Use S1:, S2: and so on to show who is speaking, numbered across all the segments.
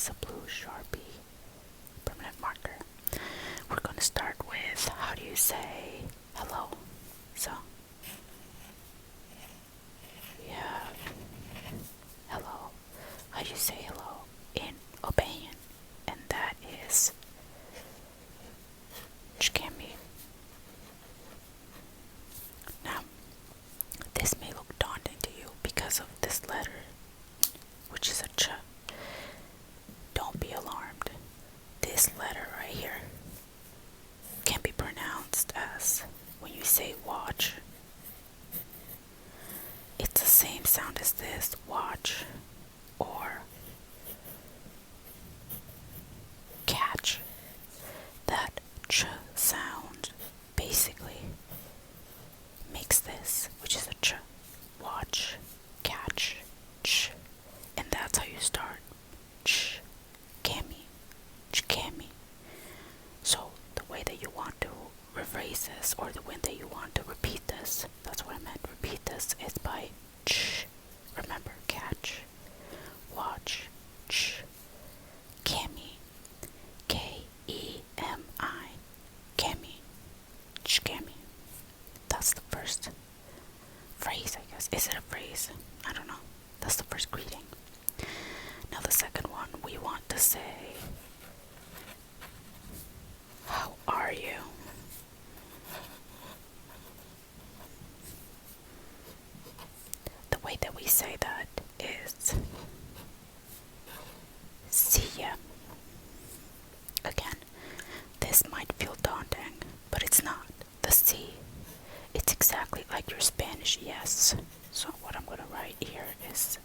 S1: is a blue Sharpie permanent marker. We're going to start with how do you say hello. So, we have hello. How do you say hello in Albanian? And that is Chkemi. Now, this may look daunting to you because of this letter, which is a ch. Don't be alarmed. This letter right here can be pronounced as, when you say watch, it's the same sound as this, watch, or catch. That ch sound basically makes this, which is a ch, watch, catch, ch, and that's how you start. Ch, kemi, chkemi. So the way that you want to rephrase this, or the way that you want to repeat this, that's what I meant, repeat this, is by ch. Remember, catch, watch, ch, kemi, K-E-M-I, kemi, chkemi. That's the first phrase, I guess. Is it a phrase? I don't know. That's the first greeting. Now the second one, we want to say, how are you? The way that we say that is see ya. Again, this might feel daunting, but it's not. The C, it's exactly like your Spanish yes. So what I'm going to write here is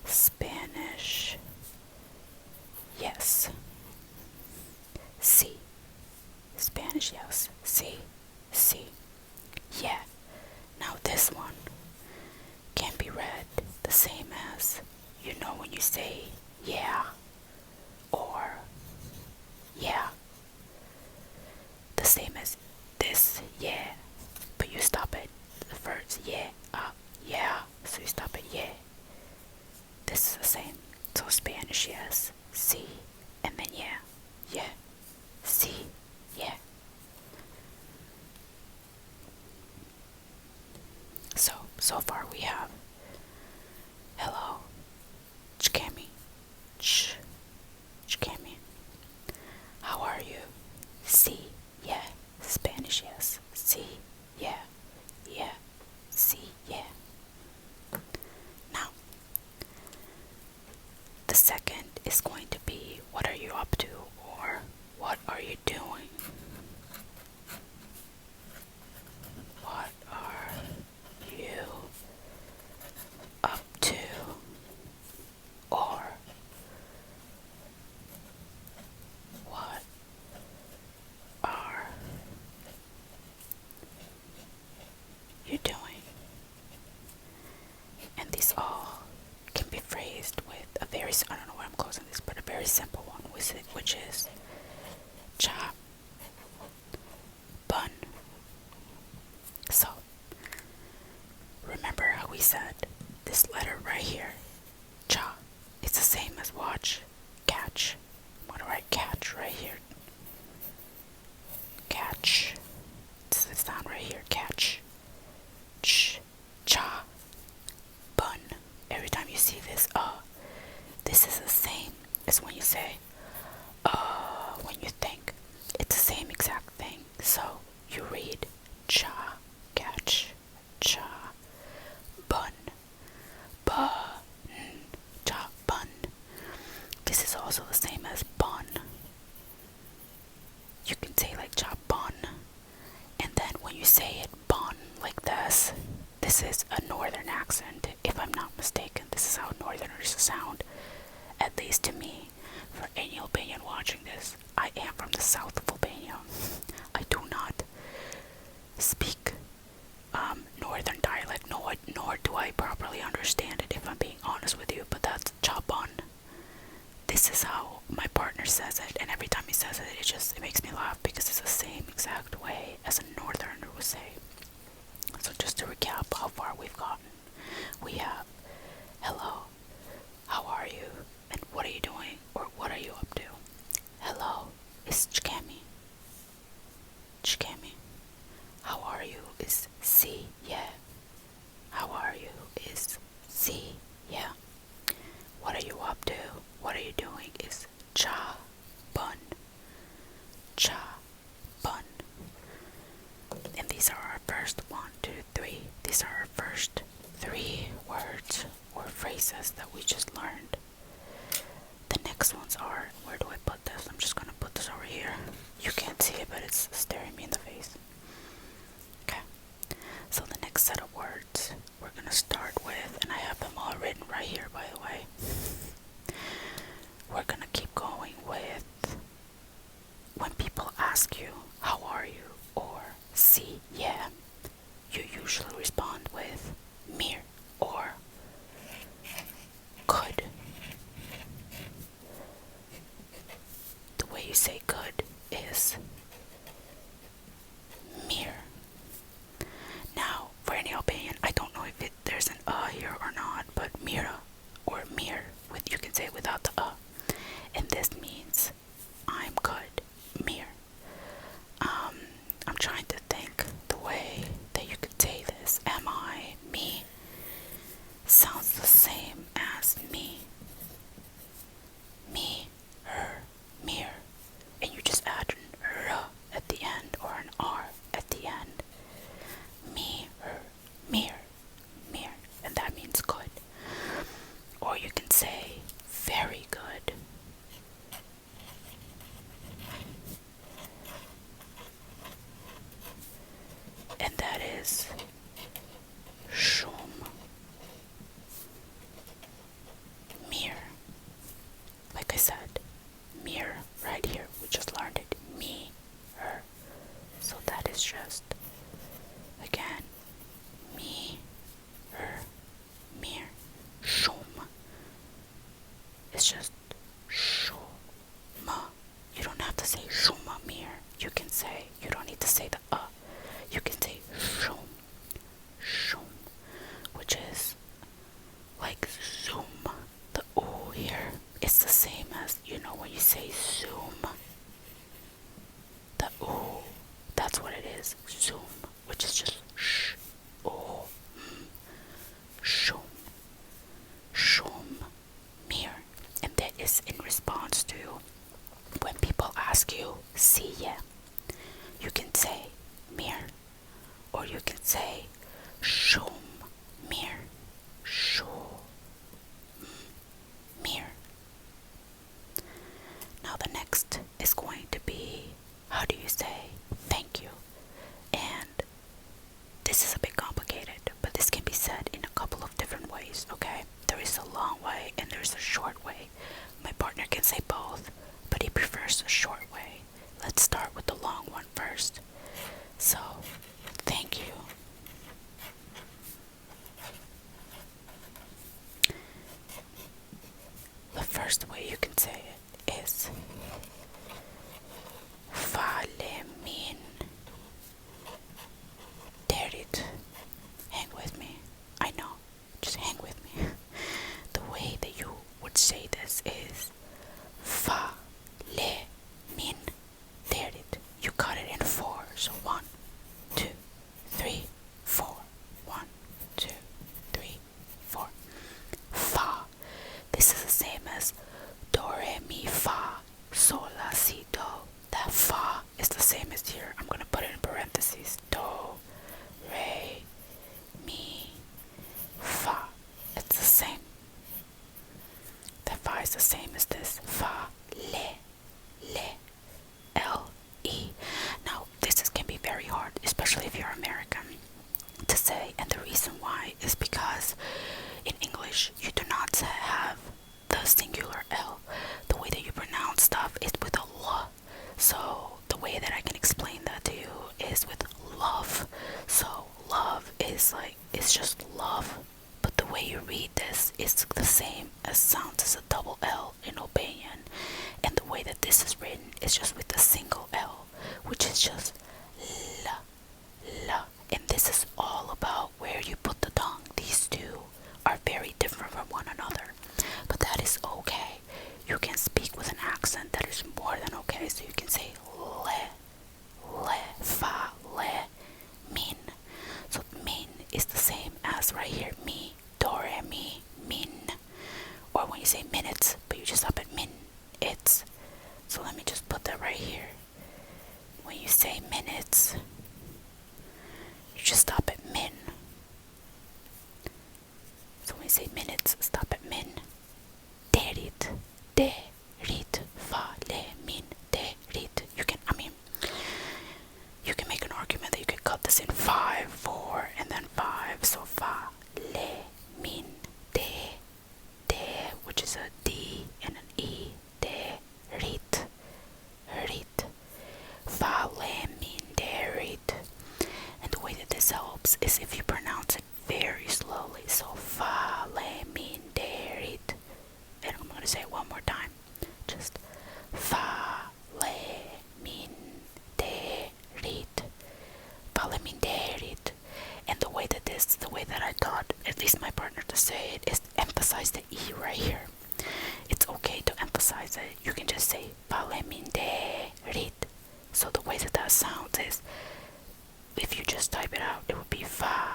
S1: Spanish yes. C. Spanish yes. C. C. Yeah. Now this one can be read the same as, you know, when you say yeah or yeah. The same as this yeah, but you stop it first yeah, yeah, so you stop it yeah. This is the same. So Spanish yes, see, and then yeah, yeah, see, yeah. So far we have hello, chkemi, chkemi. How are you? See, yeah, Spanish yes, see, yeah, yeah, see, yeah. Now, the second is going to be, what are you up to, or what are you doing? What are you up to, or what are you doing? And these all can be phrased with a very, I don't know why I'm closing this, but a very simple one, which is cha, bun. So, remember how we said this letter right here, cha, it's the same as watch, catch. I'm going to write catch right here. Catch. It's the sound right here, catch. Ch, cha, bun. Every time you see this, this is the same as when you say, when you think. It's the same exact thing. So, you read cha, catch, cha, bun, bun, cha, bun. This is also the same as bun. You can say like cha, bun, and then when you say it bun like this is a northern accent, if I'm not mistaken. This is how northerners sound, at least to me. For any Albanian watching this, I am from the south of Albania. I do not speak northern dialect, nor do I properly understand it, if I'm being honest with you, but that's chabon. This is how my partner says it, and every time he says it, it makes me laugh because it's the same exact way as a northerner would say. So just to recap how far we've gotten, we have hello, how are you, and what are you doing, or we just learned. The next ones are, where do I put this? I'm just gonna put this over here. You can't see it, but it's staring me in the face. Okay, so the next set of words we're gonna start with, and I have them all written right here, by the way. We're gonna keep going with, when people ask you, how are you? Or, see, yeah, you usually respond with mir or good. The way you say good is mir. Now, for any Albanian, I don't know if there's an here or not, but mira or mir, you can say it without the and this means I'm good, mir. I'm trying to think the way that you could say this. Am I, me, sounds the same as me. Me, her, mir. And you just add an r at the end or an r at the end. Me, her, mir, mir. And that means good. Or you can say very good. And that is shum, mir. Like I said, mir right here. We just learned it. Me, her. So that is just, again, me, her, mir. Shum. It's just shuma. You don't have to say shuma mir. You can say, you don't need to say the you can say shum, shum, which is like zoom. The oo here is the same as, you know, when you say zoom. The oo, that's what it is, zoom, which is just sh, oo, shum, shum, mir. And that is in response to when people ask you, see ya. You can say mir, or you can say shum mir, shum mir. Now the next is going to be, how do you say thank you? And this is a bit complicated, but this can be said in a couple of different ways, okay? There is a long way and there's a short way. My partner can say both, but he prefers a short way. Let's start with the long one first. So, thank you. The first way you can say it is fale min derit. Hang with me. I know. Just hang with me. The way that you would say this is fale min derit. You cut it in 4. So 1, 2, 3, 4. 1, 2, 3, 4. Fa. This is the same as do, re, mi, fa, sol, la, si, do. That fa is the same as here. I'm gonna put it in parentheses. Do, re, mi, fa. It's the same. That fa is the same as this. Fa, le, L, E. Now, can be very hard, especially if you're American, to say, and the reason why is because in English you do not have the singular L. The way that you pronounce stuff is with a L. So the way that I can explain that to you is with love. So love is like, it's just love, but the way you read this is the same as sounds as a double L in Albanian, and the way that this is written is just with a single L, which is just la, la. And this is all about where you put the tongue. These two are very different from one another, but that is okay. You can speak with an accent that is more than okay. So you can say le, fa, le, min. So min is the same as right here, mi, do, re, mi, min. Or when you say minutes, but you just stop at min, it's. So let me just put that right here. When you say minutes, you just stop at min. So when you say minutes, stop at min. right here. It's okay to emphasize it. You can just say faleminderit. So the way that that sounds is, if you just type it out, it would be faleminderit.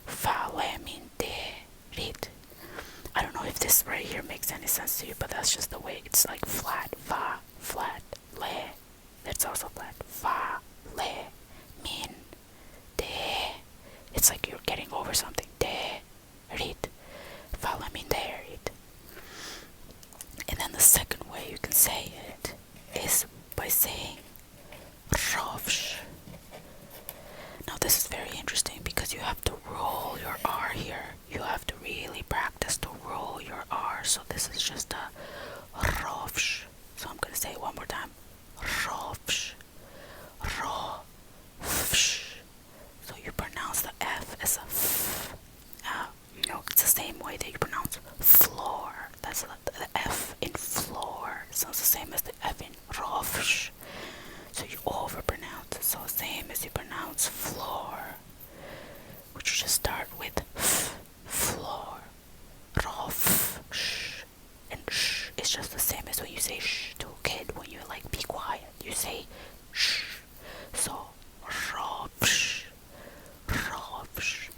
S1: Faleminderit. I don't know if this right here makes any sense to you, but that's just the way it's like flat. Fa, flat, le. That's also flat. Fa, le, min, de. It's like you're getting over something. De, rit. Faleminderit. And then the second way you can say it is by saying rovsh. Now this is very interesting because you have to roll your R here. You have to really practice to roll your R. So this is just a rovsh. So I'm going to say it one more time. Rovsh. Rovsh. So you pronounce the F as a F. It's the same way that you pronounce floor. That's the F in floor. Sounds the same as the F in rovsh. So you overpronounce it. So same as you pronounce floor, which you just start with f, floor, rof, sh, and sh. It's just the same as when you say sh to a kid when you like be quiet. You say sh. So rovsh, rovsh.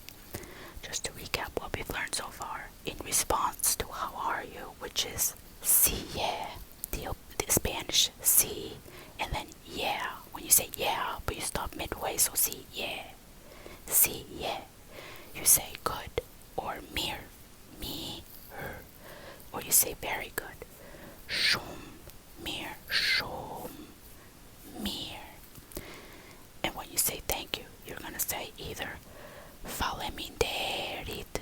S1: Just to recap what we've learned so far in response to how are you, which is si, yeah, the Spanish si, and then yeah, when you say yeah, but you stop midway, so si, yeah, you say good, or mir, me, her, or you say very good, shum, mir, and when you say thank you, you're gonna say either faleminderit.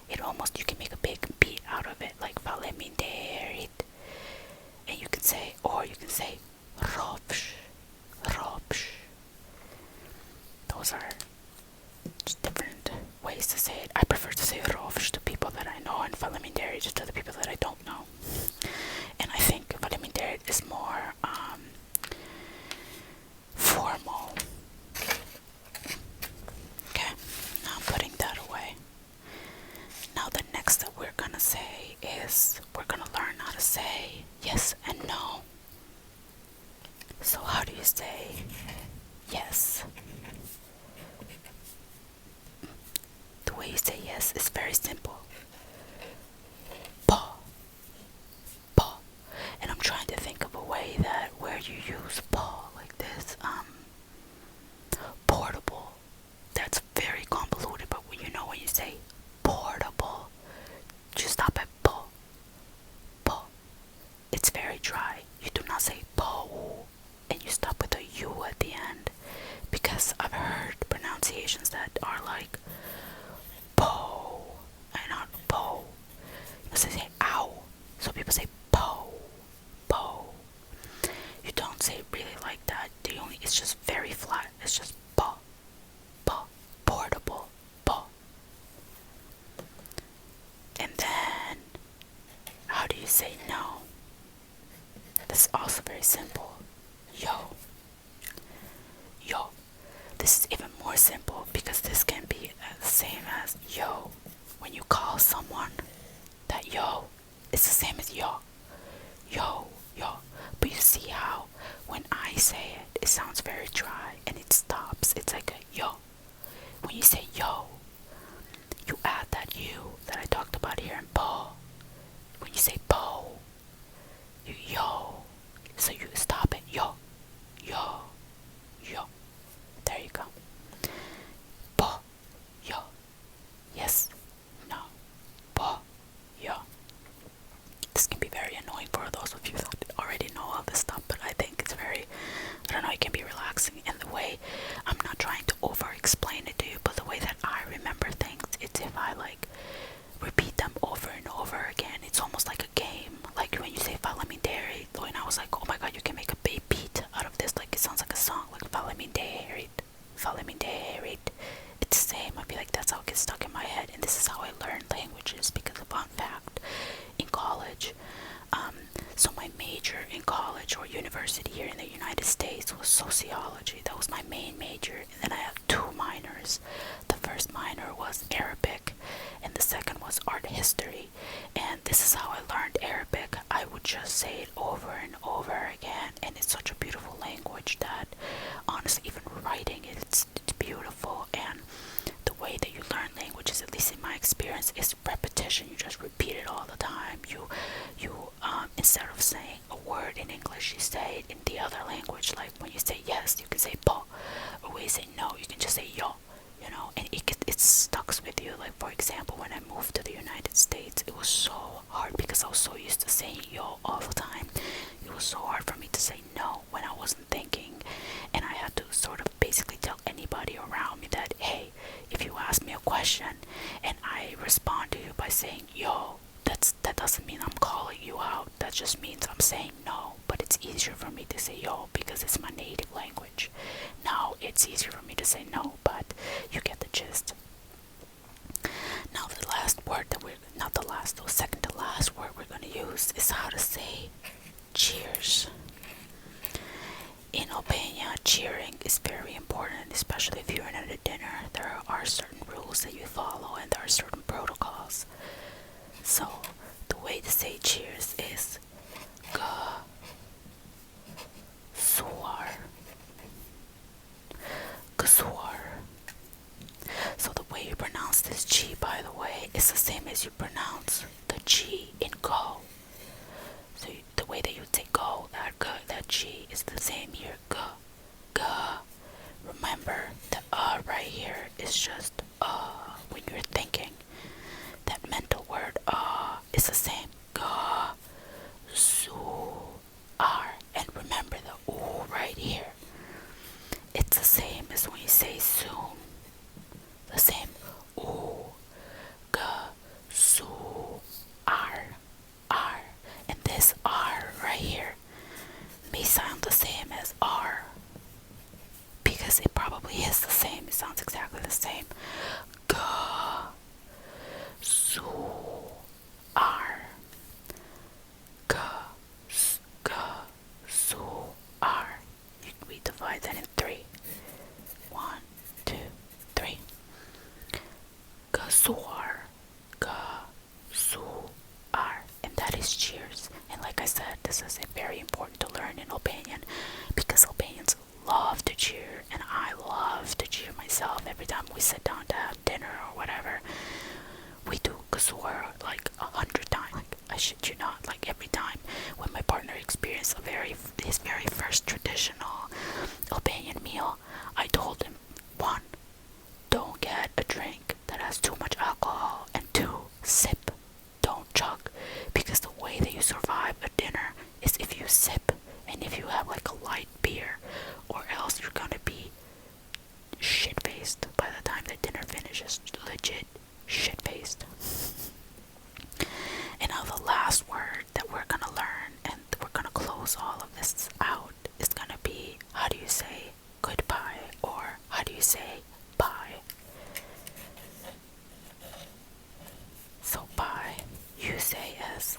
S1: It almost, you can make a big beat out of it, like faleminderit. And you can say, or you can say rovsh. Those are just different ways to say it. I prefer to say rovsh to people that I know, and faleminderit just to the people that I don't know. And I think faleminderit is more formal. Okay, now I'm putting that away. Now the next that we're gonna say is, we're gonna learn how to say yes and no. So how do you say yes? The way you say yes is very simple. Po. And I'm trying to think of a way that where you use po like this. Portable. That's very convoluted, but when you say portable, you stop at po. It's very dry. You do not say po and you stop with a U at the end, because I've heard pronunciations that are like po and not po. You say ow. So people say po. You don't say it really like that. It's just very flat. It's just po. Portable. Po. And then, how do you say no? This is also very simple. Yo. This is even more simple because this can be the same as yo. When you call someone, that yo is the same as yo. Yo. But you see how when I say it, it sounds very dry and it stops. It's like a yo. When you say yo, you add that U that I talked about here in po. When you say po, you yo. So you stop it. Yo. There you go. Po. Yo. Yes. No. Po. Yo. This can be very annoying for those of you that already know all this stuff, but I think it's very, it can be relaxing in the way I'm not trying to over explain it to you, but the way was Arabic, and the second was art history. And this is how I learned Arabic. I would just say it over and over again, and it's such a beautiful language that honestly, even writing it, it's beautiful. And the way that you learn languages, at least in my experience, is repetition. You just repeat it all the time. You instead of saying a word in English, you say it in the other language. Like when you say yes, you can say po, or when you say no, you can just say yo. You know, and it stucks with you. Like for example, when I moved to the United States, it was so hard because I was so used to saying yo all the time. It was so hard for me to say no when I wasn't thinking, and I had to sort of basically tell anybody around me that, hey, if you ask me a question and I respond to you by saying yo, that doesn't mean I'm calling you out. That just means I'm saying no. But it's easier for me to say yo because it's my native language. Now it's easier for me to say no, but you get the gist. Now the last word that we're not the last, though, second to last word we're gonna use is how to say cheers. In Albania, cheering is very important, especially if you're at a dinner. There are certain rules that you follow and there are certain protocols. So the way to say cheers is gasuar. Gasuar. So the way you pronounce this G, by the way, is the same as you pronounce the G in go. So the way that you say go, that G is the same here. G. Remember, the right here is just when you're thinking. That mental word is the same. Ga, su, ar. And remember the oo right here. It's the same as when you say soon. The same. Oo, ga, su, ar, ar. And this R right here may sound the same as R because it probably is the same. It sounds exactly the same. Ga, su, R. Ga, su, R. We divide that in 3. 1, 2, 3. Gasuar. Gasuar. And that is cheers. And like I said, this is very important to learn in Albanian because Albanians love to cheer, and I love to cheer myself. Every time we sit down to have dinner or whatever, we do gasuar like 100 times. Like, I shit you not. Like every time when my partner experienced his very first traditional Albanian meal, I told him, 1, don't get a drink that has too much alcohol, and 2, sip, don't chug, because the way that you survive a dinner is if you sip and if you have like a light beer, or else you're gonna be shit-faced by the time the dinner finishes. Legit shit-faced. And now the last word that we're gonna learn, and we're gonna close all of this out, is gonna be, how do you say goodbye, or how do you say bye? So bye, you say as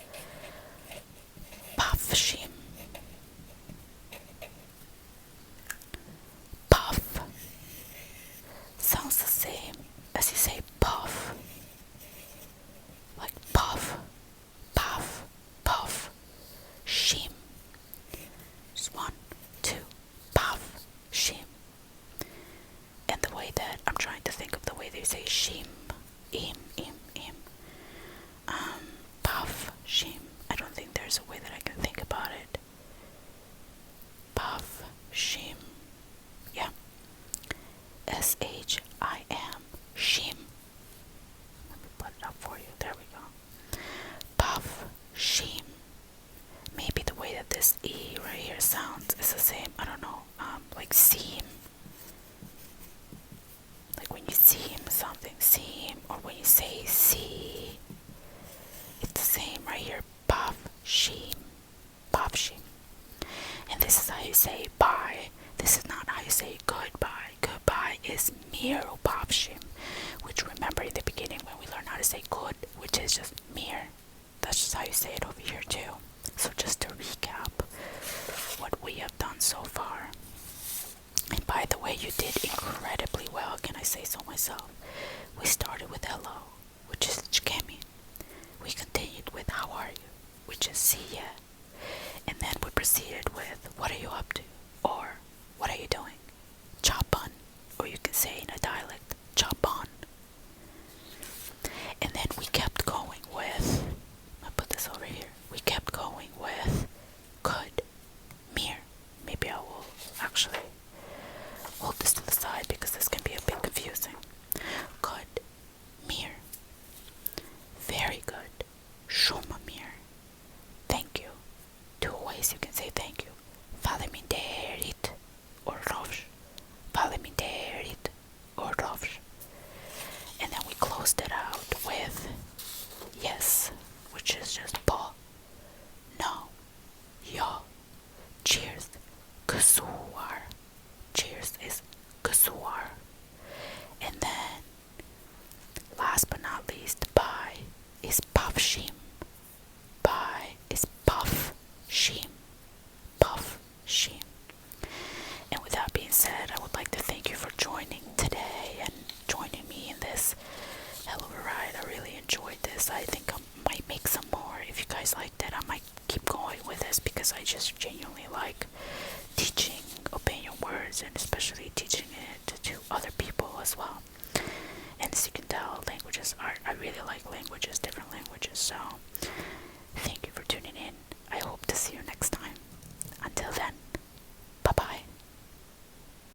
S1: pafshim. Puff sounds the same as you say puff. Like puff, puff, puff, shim. Just 1, 2, puff, shim. And the way that I'm trying to think of the way they say shim, im. Puff, shim. I don't think there's a way that I can think about it. Puff, shim. Yeah. S-H-I-M, shim. Let me put it up for you. There we go. Puff, shim. Maybe the way that this E right here sounds is the same. I don't know. Like seam. Like when you seam something, seam. Or when you say see. It's the same right here. Puff, shim. Puff, shim. And this is how you say bye. This is not how you say goodbye. Goodbye is mir pavshim, which remember in the beginning when we learned how to say good, which is just mir. That's just how you say it over here too. So just to recap what we have done so far. And by the way, you did incredibly well, can I say so myself, We started with hello, which is Chikemi. We continued with how are you, which is siya. And then we proceeded with what are you up to, or what are you doing, chapan, or you can say in a dialect,